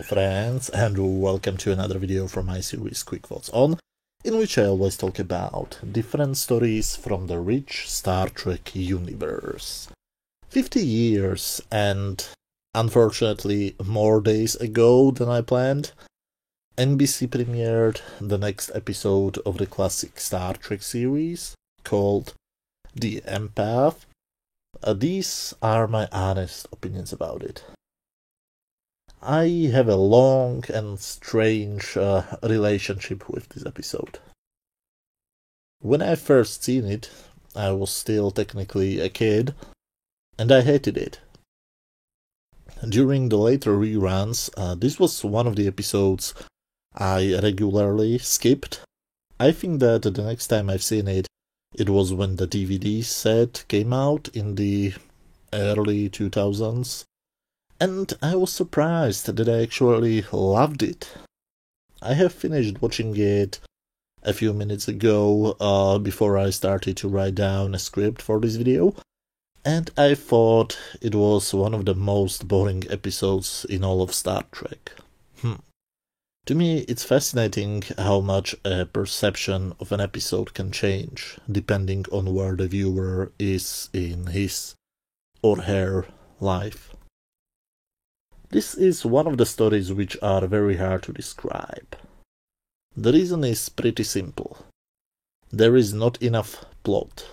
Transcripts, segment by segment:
friends, and welcome to another video from my series Quick Thoughts On, in which I always talk about different stories from the rich Star Trek universe. 50 years and, unfortunately, more days ago than I planned, NBC premiered the next episode of the classic Star Trek series, called The Empath. These are my honest opinions about it. I have a long and strange relationship with this episode. When I first seen it, I was still technically a kid, and I hated it. During the later reruns, this was one of the episodes I regularly skipped. I think that the next time I've seen it, it was when the DVD set came out in the early 2000s. And I was surprised that I actually loved it. I have finished watching it a few minutes ago, before I started to write down a script for this video, and I thought it was one of the most boring episodes in all of Star Trek. To me, it's fascinating how much a perception of an episode can change, depending on where the viewer is in his or her life. This is one of the stories which are very hard to describe. The reason is pretty simple. There is not enough plot,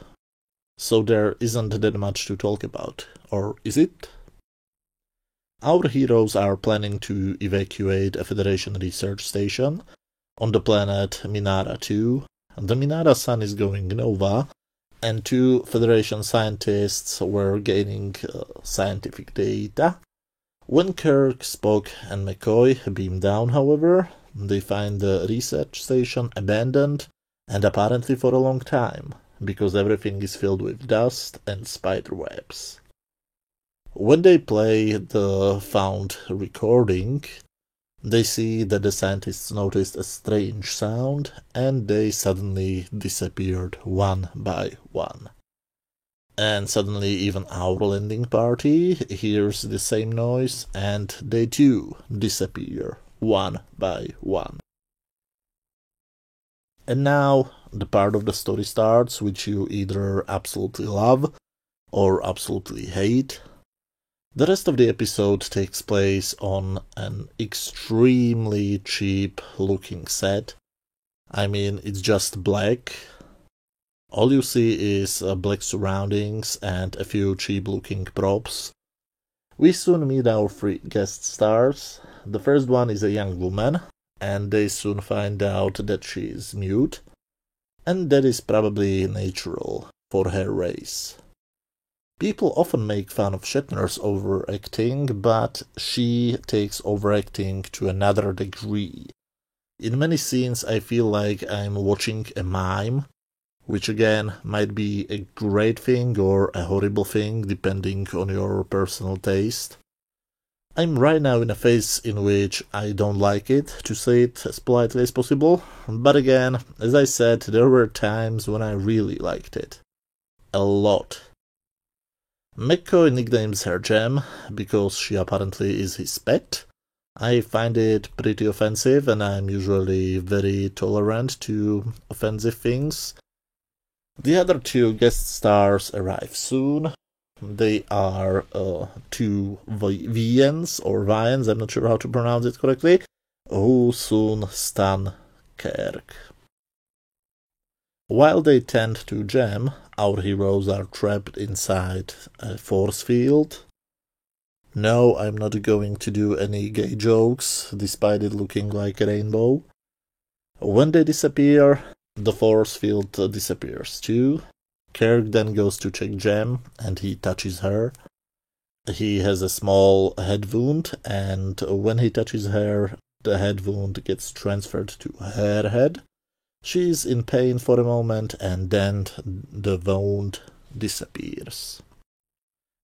so there isn't that much to talk about, or is it? Our heroes are planning to evacuate a Federation research station on the planet Minara 2. The Minara sun is going nova, and two Federation scientists were gaining scientific data. When Kirk, Spock, and McCoy beam down, however, they find the research station abandoned, and apparently for a long time, because everything is filled with dust and spider webs. When they play the found recording, they see that the scientists noticed a strange sound, and they suddenly disappeared one by one. And suddenly even our landing party hears the same noise, and they too disappear one by one. And now the part of the story starts which you either absolutely love or absolutely hate. The rest of the episode takes place on an extremely cheap looking set. I mean, it's just black. All you see is black surroundings and a few cheap-looking props. We soon meet our three guest stars. The first one is a young woman, and they soon find out that she is mute, and that is probably natural for her race. People often make fun of Shatner's overacting, but she takes overacting to another degree. In many scenes I feel like I'm watching a mime, which again might be a great thing or a horrible thing depending on your personal taste. I'm right now in a phase in which I don't like it, to say it as politely as possible, but again, as I said, there were times when I really liked it. A lot. McCoy nicknames her Gem because she apparently is his pet. I find it pretty offensive, and I'm usually very tolerant to offensive things. The other two guest stars arrive soon. They are two Vians, I'm not sure how to pronounce it correctly, who soon stun Kirk. While they tend to Gem, our heroes are trapped inside a force field. No, I'm not going to do any gay jokes, despite it looking like a rainbow. When they disappear, the force field disappears too. Kirk then goes to check Gem, and he touches her. He has a small head wound, and when he touches her, the head wound gets transferred to her head. She's in pain for a moment, and then the wound disappears.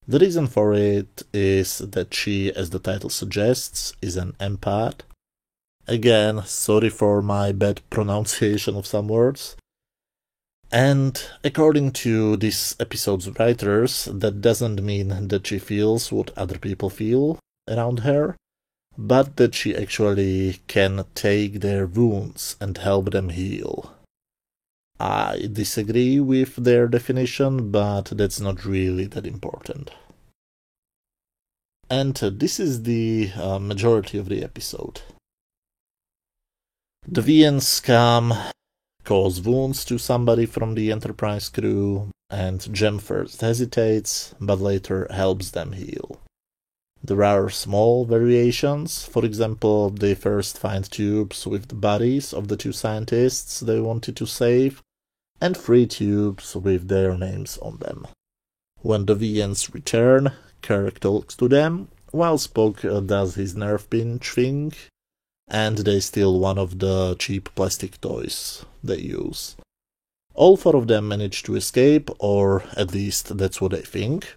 The reason for it is that she, as the title suggests, is an empath. Again, sorry for my bad pronunciation of some words. And according to this episode's writers, that doesn't mean that she feels what other people feel around her. but that she actually can take their wounds and help them heal. I disagree with their definition, but that's not really that important. And this is the majority of the episode. The Viens come, cause wounds to somebody from the Enterprise crew, and Jem first hesitates, but later helps them heal. There are small variations. For example, they first find tubes with the bodies of the two scientists they wanted to save, and 3 tubes with their names on them. When the Viens return, Kirk talks to them, while Spock does his nerve pinch thing, and they steal one of the cheap plastic toys they use. All 4 of them manage to escape, or at least that's what they think.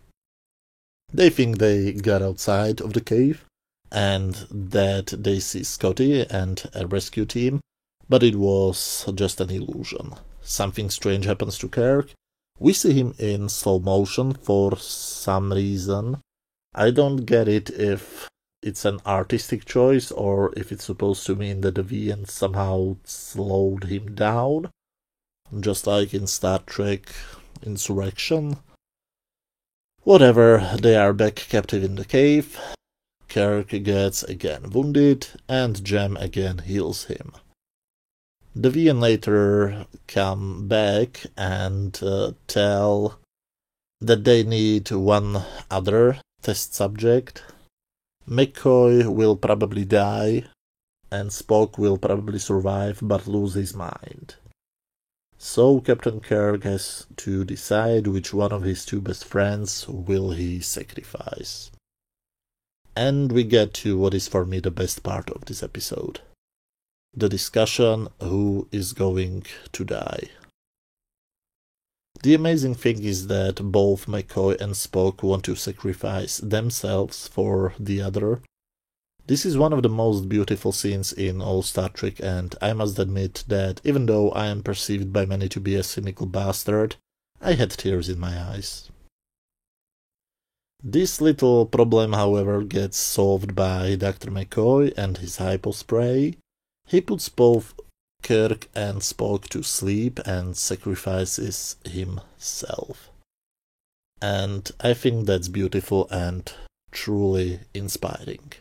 They think they got outside of the cave, and that they see Scotty and a rescue team, but it was just an illusion. Something strange happens to Kirk. We see him in slow motion for some reason. I don't get it if it's an artistic choice or if it's supposed to mean that the Viens somehow slowed him down, just like in Star Trek Insurrection. Whatever, they are back captive in the cave. Kirk gets again wounded, and Jem again heals him. The Viens later come back and tell that they need one other test subject. McCoy will probably die, and Spock will probably survive but lose his mind. So Captain Kirk has to decide which one of his 2 best friends will he sacrifice. And we get to what is for me the best part of this episode. The discussion who is going to die. The amazing thing is that both McCoy and Spock want to sacrifice themselves for the other. This is one of the most beautiful scenes in all Star Trek, and I must admit that even though I am perceived by many to be a cynical bastard, I had tears in my eyes. This little problem, however, gets solved by Dr. McCoy and his hypospray. He puts both Kirk and Spock to sleep and sacrifices himself. And I think that's beautiful and truly inspiring.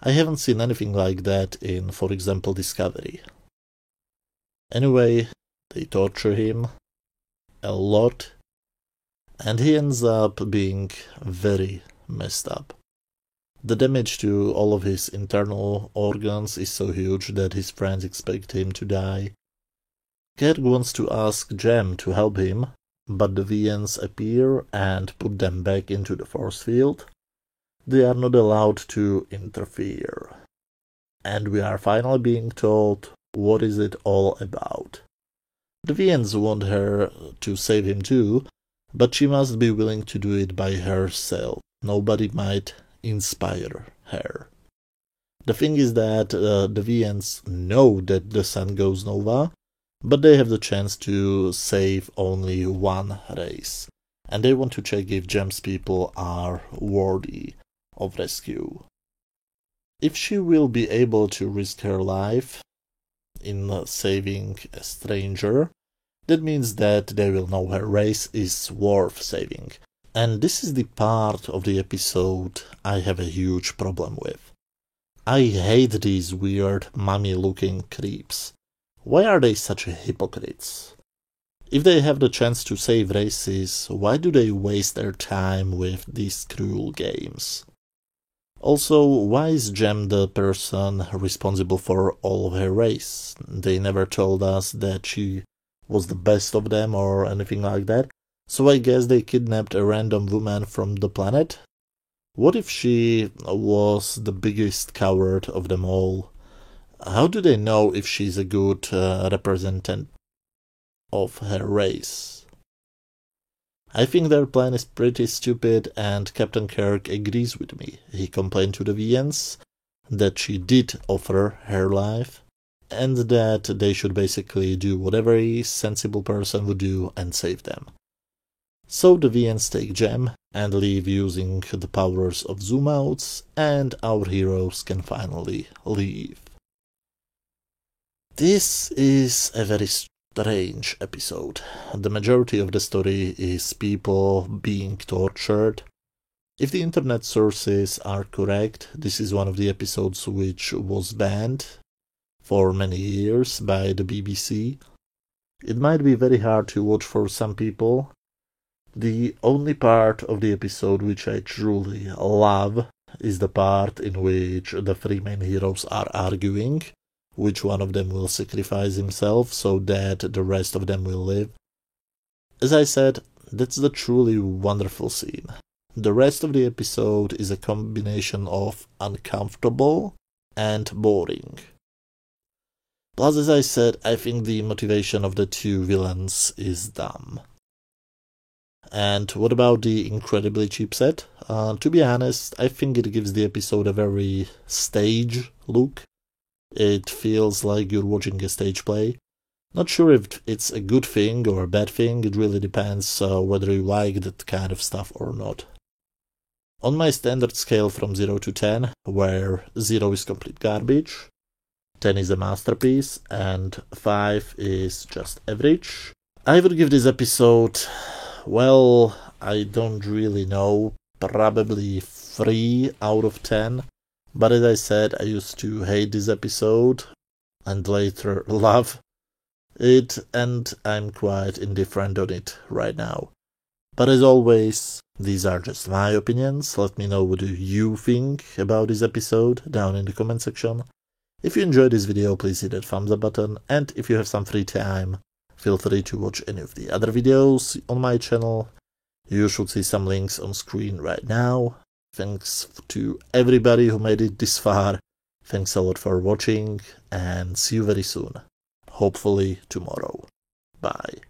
I haven't seen anything like that in, for example, Discovery. Anyway, they torture him a lot, and he ends up being very messed up. The damage to all of his internal organs is so huge that his friends expect him to die. Kirk wants to ask Jem to help him, but the Viens appear and put them back into the force field. They are not allowed to interfere. And we are finally being told what is it all about. The Viens want her to save him too, but she must be willing to do it by herself. Nobody might inspire her. The thing is that the Viens know that the sun goes nova, but they have the chance to save only one race, and they want to check if Jem's people are worthy of rescue. If she will be able to risk her life in saving a stranger, that means that they will know her race is worth saving. And this is the part of the episode I have a huge problem with. I hate these weird mummy-looking creeps. Why are they such hypocrites? If they have the chance to save races, why do they waste their time with these cruel games? Also, why is Jem the person responsible for all of her race? They never told us that she was the best of them or anything like that. So I guess they kidnapped a random woman from the planet? What if she was the biggest coward of them all? How do they know if she's a good representative of her race? I think their plan is pretty stupid, and Captain Kirk agrees with me. He complained to the Viens that she did offer her life, and that they should basically do whatever a sensible person would do and save them. So the Viens take Jem and leave using the powers of zoom outs, and our heroes can finally leave. This is a very strange episode. The majority of the story is people being tortured. If the internet sources are correct, this is one of the episodes which was banned for many years by the BBC. It might be very hard to watch for some people. The only part of the episode which I truly love is the part in which the three main heroes are arguing which one of them will sacrifice himself so that the rest of them will live. As I said, that's the truly wonderful scene. The rest of the episode is a combination of uncomfortable and boring. Plus, as I said, I think the motivation of the two villains is dumb. And what about the incredibly cheap set? To be honest, I think it gives the episode a very stage look. It feels like you're watching a stage play. Not sure if it's a good thing or a bad thing, it really depends whether you like that kind of stuff or not. On my standard scale from 0 to 10, where 0 is complete garbage, 10 is a masterpiece, and 5 is just average, I would give this episode, well, I don't really know, probably 3 out of 10. But as I said, I used to hate this episode and later love it, and I'm quite indifferent on it right now. But as always, these are just my opinions. Let me know what do you think about this episode down in the comment section. If you enjoyed this video, please hit that thumbs up button, and if you have some free time, feel free to watch any of the other videos on my channel. You should see some links on screen right now. Thanks to everybody who made it this far. Thanks a lot for watching, and see you very soon. Hopefully tomorrow. Bye.